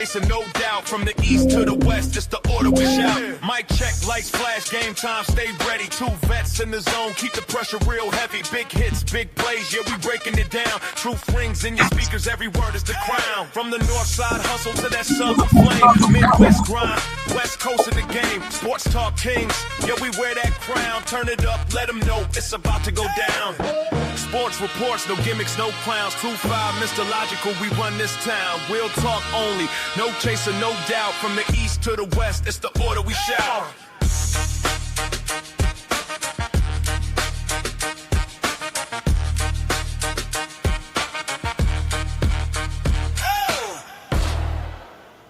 And no doubt, from the east to the west, it's the order we shout. Mic check, lights flash, game time, stay ready. Two vets in the zone, keep the pressure real heavy. Big hits, big plays, yeah, we breaking it down. Truth rings in your speakers, every word is the crown. From the north side hustle to that southern flame. Midwest grind, west coast of the game. Sports talk kings, yeah, we wear that crown. Turn it up, let them know it's about to go down. Sports reports, no gimmicks, no clowns. 2-5, Mr. Logical, we run this town. Real talk only, no chaser, no doubt. From the east to the west, it's the order we shout.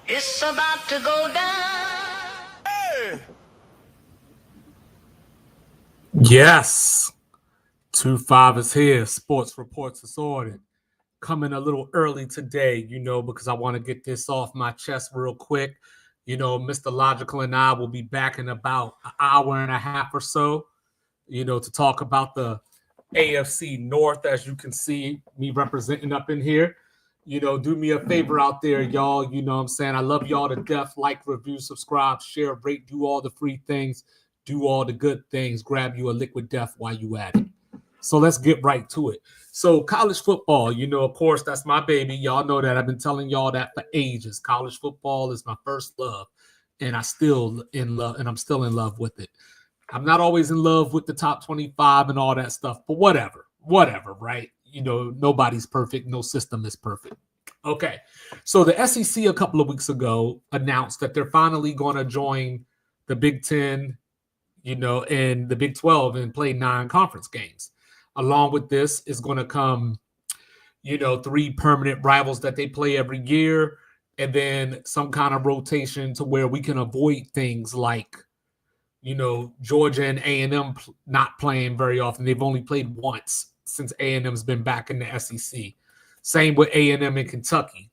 It's about to go down. Hey. Yes. 2-5 is here. Sports reports is ordered. Coming a little early today, because I want to get this off my chest real quick. Mr. Logical and I will be back in about an hour and a half or so, to talk about the AFC North, as you can see me representing up in here. Do me a favor out there, y'all. You know what I'm saying? I love y'all to death. Like, review, subscribe, share, rate, do all the free things, do all the good things, grab you a liquid death while you at it. So let's get right to it. So college football, of course, that's my baby. Y'all know that. I've been telling y'all that for ages. College football is my first love, and I'm still in love with it. I'm not always in love with the top 25 and all that stuff, but whatever, right? Nobody's perfect. No system is perfect. Okay. So the SEC a couple of weeks ago announced that they're finally going to join the Big Ten, and the Big 12 and play 9 conference games. Along with this is going to come, 3 permanent rivals that they play every year, and then some kind of rotation to where we can avoid things like, Georgia and A&M not playing very often. They've only played once since A&M's been back in the SEC. Same with A&M in Kentucky.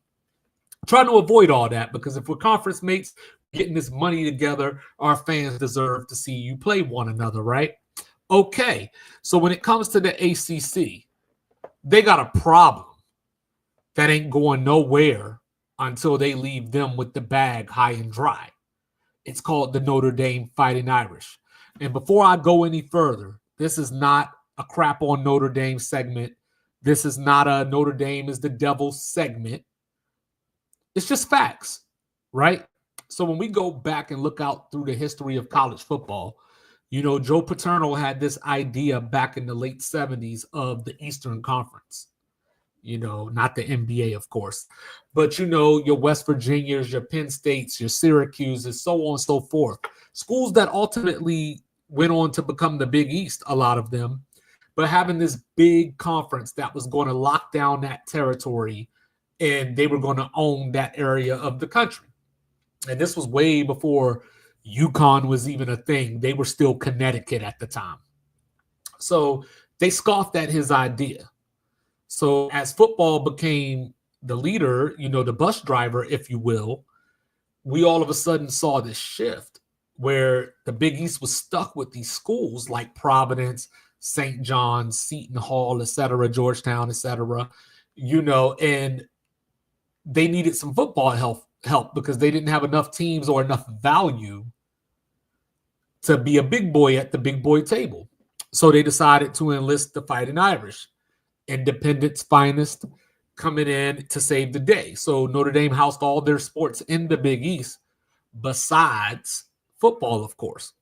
Trying to avoid all that, because if we're conference mates getting this money together, our fans deserve to see you play one another, right? Okay, so when it comes to the ACC, they got a problem that ain't going nowhere until they leave them with the bag high and dry. It's called the Notre Dame Fighting Irish. And before I go any further, this is not a crap on Notre Dame segment. This is not a Notre Dame is the devil segment. It's just facts, right? So when we go back and look out through the history of college football, Joe Paterno had this idea back in the late 70s of the Eastern Conference. Not the NBA, of course, but your West Virginias, your Penn States, your Syracuses, so on and so forth. Schools that ultimately went on to become the Big East, a lot of them, but having this big conference that was going to lock down that territory, and they were going to own that area of the country. And this was way before UConn was even a thing. They were still Connecticut at the time. So they scoffed at his idea. So as football became the leader, the bus driver, if you will, we all of a sudden saw this shift where the Big East was stuck with these schools like Providence, St. John's, Seton Hall, etc., Georgetown, etc., and they needed some football help because they didn't have enough teams or enough value to be a big boy at the big boy table. So they decided to enlist the Fighting Irish, independent's finest, coming in to save the day. So Notre Dame housed all their sports in the Big East, besides football, of course.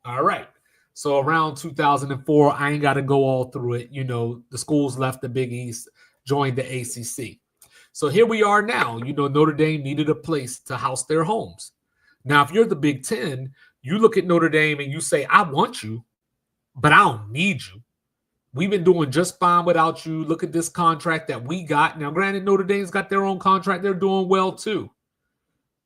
All right. So around 2004, I ain't got to go all through it. The schools left the Big East, joined the ACC. So here we are now. Notre Dame needed a place to house their homes. Now, if you're the Big Ten, you look at Notre Dame and you say, I want you, but I don't need you. We've been doing just fine without you. Look at this contract that we got. Now, granted, Notre Dame's got their own contract. They're doing well, too.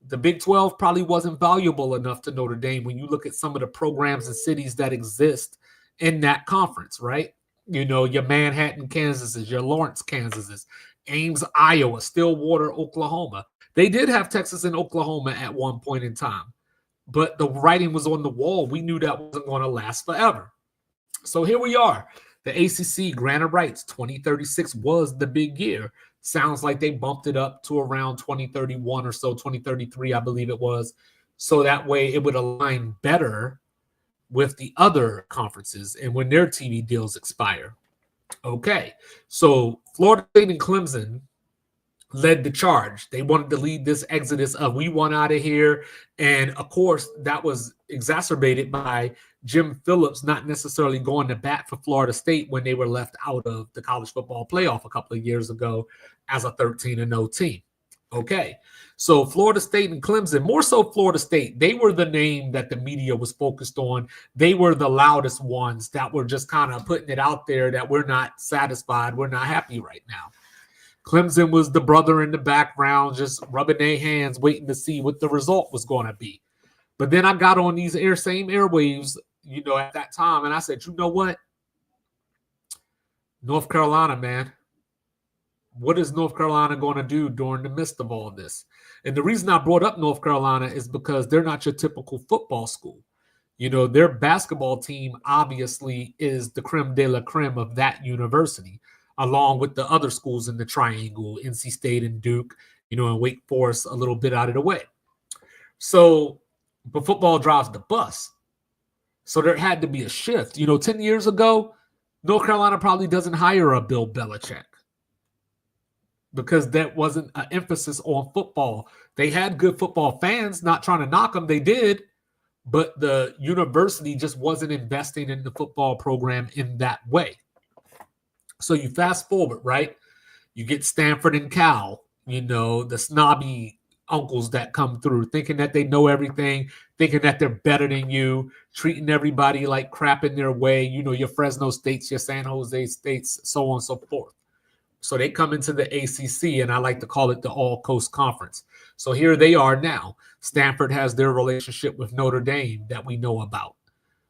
The Big 12 probably wasn't valuable enough to Notre Dame when you look at some of the programs and cities that exist in that conference, right? Your Manhattan, Kansases, your Lawrence, Kansases, Ames, Iowa, Stillwater, Oklahoma. They did have Texas and Oklahoma at one point in time, but the writing was on the wall. We knew that wasn't going to last forever. So here we are. The ACC granted rights, 2036 was the big year. Sounds like they bumped it up to around 2031 or so, 2033, I believe it was. So that way it would align better with the other conferences and when their TV deals expire. Okay, so Florida State and Clemson led the charge. They wanted to lead this exodus of we want out of here. And of course, that was exacerbated by Jim Phillips not necessarily going to bat for Florida State when they were left out of the college football playoff a couple of years ago as a 13-0 team. Okay, so Florida State and Clemson, more so Florida State, they were the name that the media was focused on. They were the loudest ones that were just kind of putting it out there that we're not satisfied, we're not happy right now. Clemson was the brother in the background, just rubbing their hands, waiting to see what the result was going to be. But then I got on these same airwaves, at that time, and I said, you know what? North Carolina, man. What is North Carolina going to do during the midst of all of this? And the reason I brought up North Carolina is because they're not your typical football school. Their basketball team obviously is the creme de la creme of that university, along with the other schools in the triangle, NC State and Duke, and Wake Forest a little bit out of the way. So, but football drives the bus. So there had to be a shift. 10 years ago, North Carolina probably doesn't hire a Bill Belichick, because that wasn't an emphasis on football. They had good football fans, not trying to knock them. They did, but the university just wasn't investing in the football program in that way. So you fast forward, right? You get Stanford and Cal, the snobby uncles that come through thinking that they know everything, thinking that they're better than you, treating everybody like crap in their way, your Fresno States, your San Jose States, so on and so forth. So they come into the ACC, and I like to call it the All-Coast Conference. So here they are now. Stanford has their relationship with Notre Dame that we know about.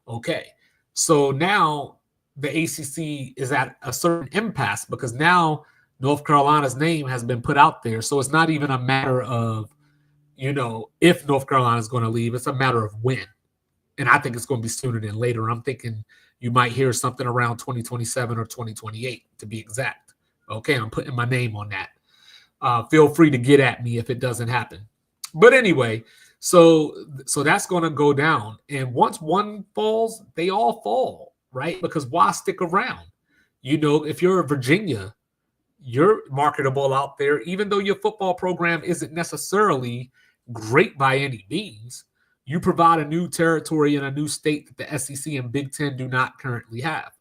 Okay, so now the ACC is at a certain impasse because now North Carolina's name has been put out there. So it's not even a matter of, if North Carolina is going to leave. It's a matter of when. And I think it's going to be sooner than later. I'm thinking you might hear something around 2027 or 2028 to be exact. Okay, I'm putting my name on that. Feel free to get at me if it doesn't happen. But anyway, so that's going to go down. And once one falls, they all fall, right? Because why stick around? If you're a Virginia, you're marketable out there, even though your football program isn't necessarily great by any means. You provide a new territory in a new state that the SEC and Big Ten do not currently have,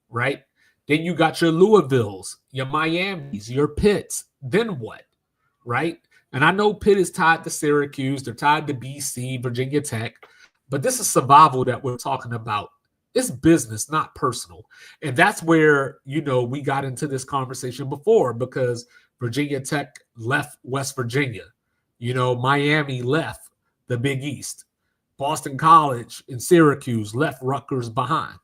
right? Then you got your Louisvilles, your Miamis, your Pitts. Then what, right? And I know Pitt is tied to Syracuse. They're tied to BC, Virginia Tech. But this is survival that we're talking about. It's business, not personal. And that's where, we got into this conversation before because Virginia Tech left West Virginia. Miami left the Big East. Boston College and Syracuse left Rutgers behind.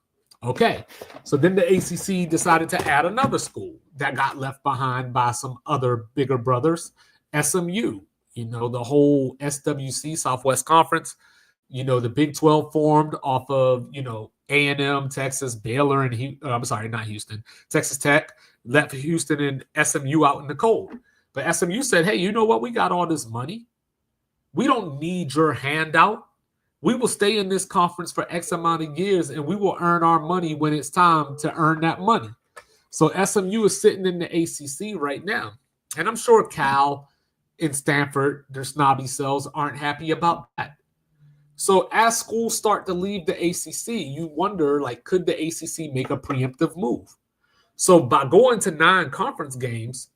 Okay, so then the ACC decided to add another school that got left behind by some other bigger brothers, SMU, the whole SWC, Southwest Conference, the Big 12 formed off of, A&M, Texas, Baylor, and Texas Tech, left Houston and SMU out in the cold. But SMU said, hey, you know what? We got all this money. We don't need your handout. We will stay in this conference for X amount of years, and we will earn our money when it's time to earn that money. So SMU is sitting in the ACC right now. And I'm sure Cal and Stanford, their snobby selves, aren't happy about that. So as schools start to leave the ACC, you wonder, could the ACC make a preemptive move? So by going to 9 conference games,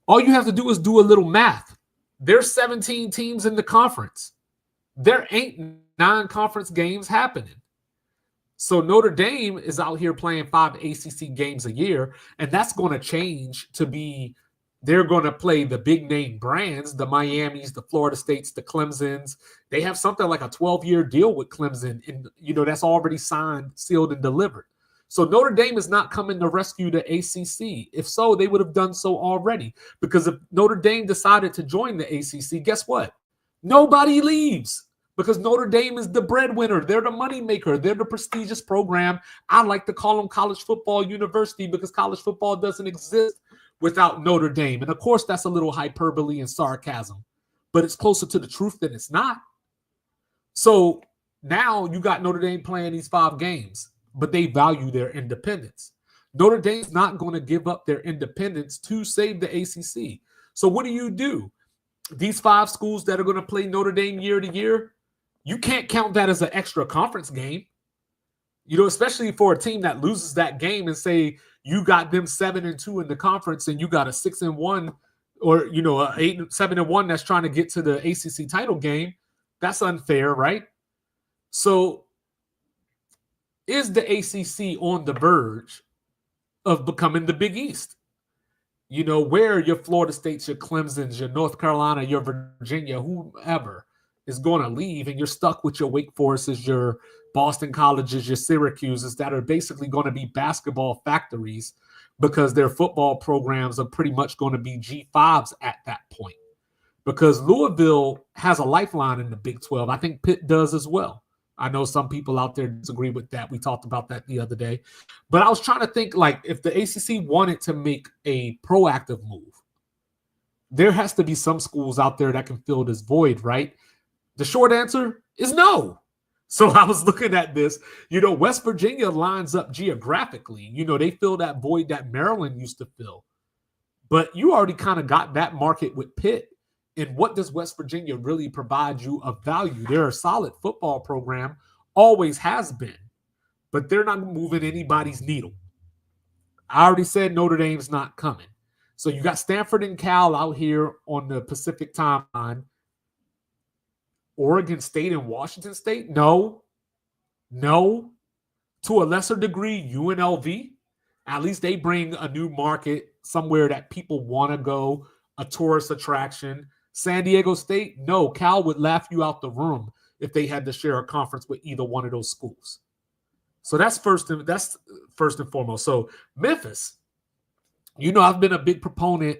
all you have to do is do a little math. There's 17 teams in the conference. There ain't 9 conference games happening. So Notre Dame is out here playing 5 ACC games a year, and that's going to change to be they're going to play the big name brands, the Miamis, the Florida States, the Clemsons. They have something like a 12-year deal with Clemson, and that's already signed, sealed, and delivered. So Notre Dame is not coming to rescue the ACC. If so, they would have done so already. Because if Notre Dame decided to join the ACC, guess what? Nobody leaves. Because Notre Dame is the breadwinner. They're the moneymaker. They're the prestigious program. I like to call them college football university because college football doesn't exist without Notre Dame. And of course, that's a little hyperbole and sarcasm, but it's closer to the truth than it's not. So now you got Notre Dame playing these 5 games, but they value their independence. Notre Dame's not going to give up their independence to save the ACC. So what do? These 5 schools that are going to play Notre Dame year to year, you can't count that as an extra conference game. You know, especially for a team that loses that game and say you got them 7-2 in the conference and you got a 6-1 or, you know, a 7-1 that's trying to get to the ACC title game. That's unfair, right? So is the ACC on the verge of becoming the Big East? You know, where your Florida States, your Clemsons, your North Carolina, your Virginia, whoever is going to leave, and you're stuck with your Wake Forests, your Boston Colleges, your Syracuses that are basically going to be basketball factories because their football programs are pretty much going to be G5s at that point. Because Louisville has a lifeline in the Big 12. I think Pitt does as well. I know some people out there disagree with that. We talked about that the other day. But I was trying to think, like, if the ACC wanted to make a proactive move, there has to be some schools out there that can fill this void, right? The short answer is no. So I was looking at this. You know, West Virginia lines up geographically. You know, they fill that void that Maryland used to fill. But you already kind of got that market with Pitt. And what does West Virginia really provide you of value? They're a solid football program, always has been, but they're not moving anybody's needle. I already said Notre Dame's not coming. So you got Stanford and Cal out here on the Pacific timeline. Oregon State and Washington State? No. To a lesser degree, UNLV. At least they bring a new market somewhere that people want to go, a tourist attraction. San Diego State? No. Cal would laugh you out the room if they had to share a conference with either one of those schools. So that's first and foremost. So Memphis, you know, I've been a big proponent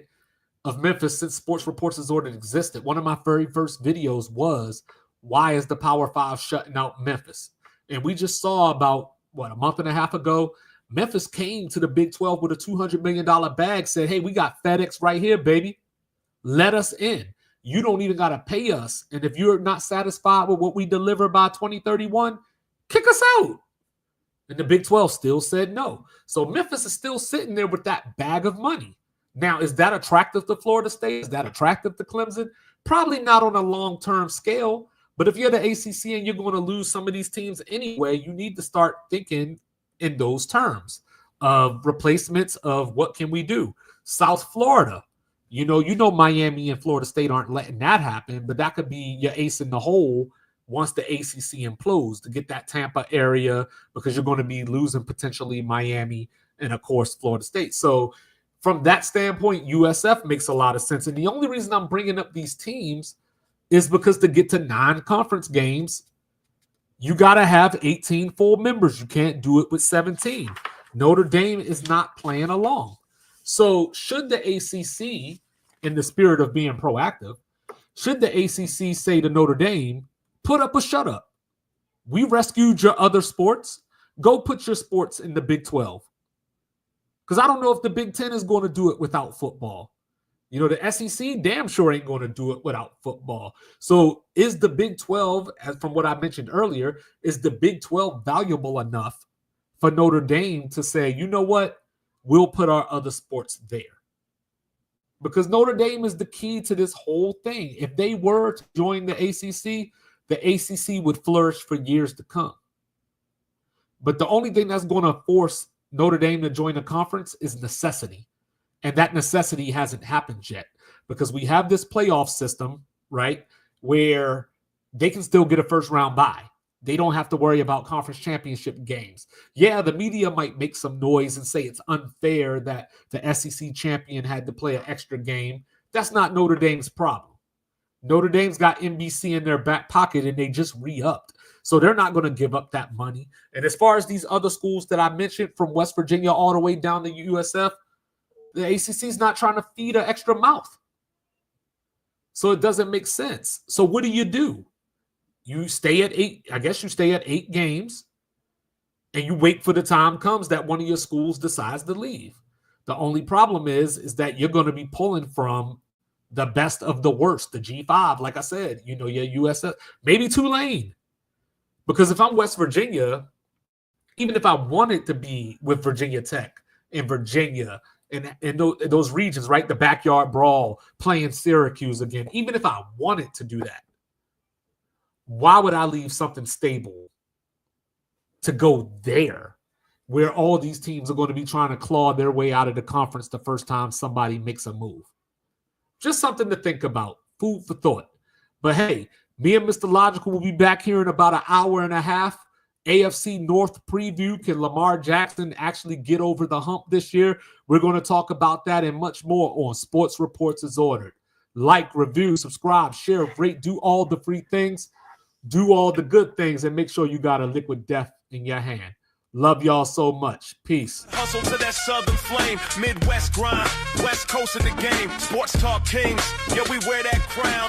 of Memphis since Sports Reports Disordered existed. One of my very first videos was, why is the Power 5 shutting out Memphis? And we just saw about, a month and a half ago, Memphis came to the Big 12 with a $200 million bag, said, hey, we got FedEx right here, baby. Let us in. You don't even got to pay us. And if you're not satisfied with what we deliver by 2031, kick us out. And the Big 12 still said no. So Memphis is still sitting there with that bag of money. Now, is that attractive to Florida State? Is that attractive to Clemson? Probably not on a long-term scale. But if you're the ACC and you're going to lose some of these teams anyway, you need to start thinking in those terms of replacements of what can we do. South Florida, you know Miami and Florida State aren't letting that happen, but that could be your ace in the hole once the ACC implodes to get that Tampa area, because you're going to be losing potentially Miami and, of course, Florida State. So from that standpoint, USF makes a lot of sense. And the only reason I'm bringing up these teams is because to get to 9 conference games, you got to have 18 full members. You can't do it with 17. Notre Dame is not playing along. So should the ACC, in the spirit of being proactive, should the ACC say to Notre Dame, put up or shut up? We rescued your other sports. Go put your sports in the Big 12. Because I don't know if the Big 10 is going to do it without football. You know, the SEC damn sure ain't going to do it without football. So is the Big 12, as from what I mentioned earlier, is the Big 12 valuable enough for Notre Dame to say, you know what, we'll put our other sports there? Because Notre Dame is the key to this whole thing. If they were to join the ACC would flourish for years to come. But the only thing that's going to force Notre Dame to join the conference is necessity. And that necessity hasn't happened yet, because we have this playoff system, right, where they can still get a first round bye. They don't have to worry about conference championship games. Yeah, the media might make some noise and say it's unfair that the SEC champion had to play an extra game. That's not Notre Dame's problem. Notre Dame's got NBC in their back pocket and they just re-upped. So they're not going to give up that money. And as far as these other schools that I mentioned, from West Virginia all the way down to USF, the ACC is not trying to feed an extra mouth. So it doesn't make sense. So what do? You stay at 8. I guess you stay at 8 games and you wait for the time comes that one of your schools decides to leave. The only problem is that you're going to be pulling from the best of the worst, the G5. Like I said, your USF, maybe Tulane. Because if I'm West Virginia, even if I wanted to be with Virginia Tech and Virginia and those regions, right, the backyard brawl, playing Syracuse again, even if I wanted to do that, why would I leave something stable to go there where all these teams are going to be trying to claw their way out of the conference the first time somebody makes a move? Just something to think about, food for thought. But hey, me and Mr. Logical will be back here in about an hour and a half. AFC North preview. Can Lamar Jackson actually get over the hump this year? We're going to talk about that and much more on Sports Reports as Ordered. Like, review, subscribe, share, rate, do all the free things, do all the good things, and make sure you got a liquid death in your hand. Love y'all so much. Peace. Hustle to that southern flame, Midwest grind, West Coast of the game, sports talk kings. Yeah, we wear that crown.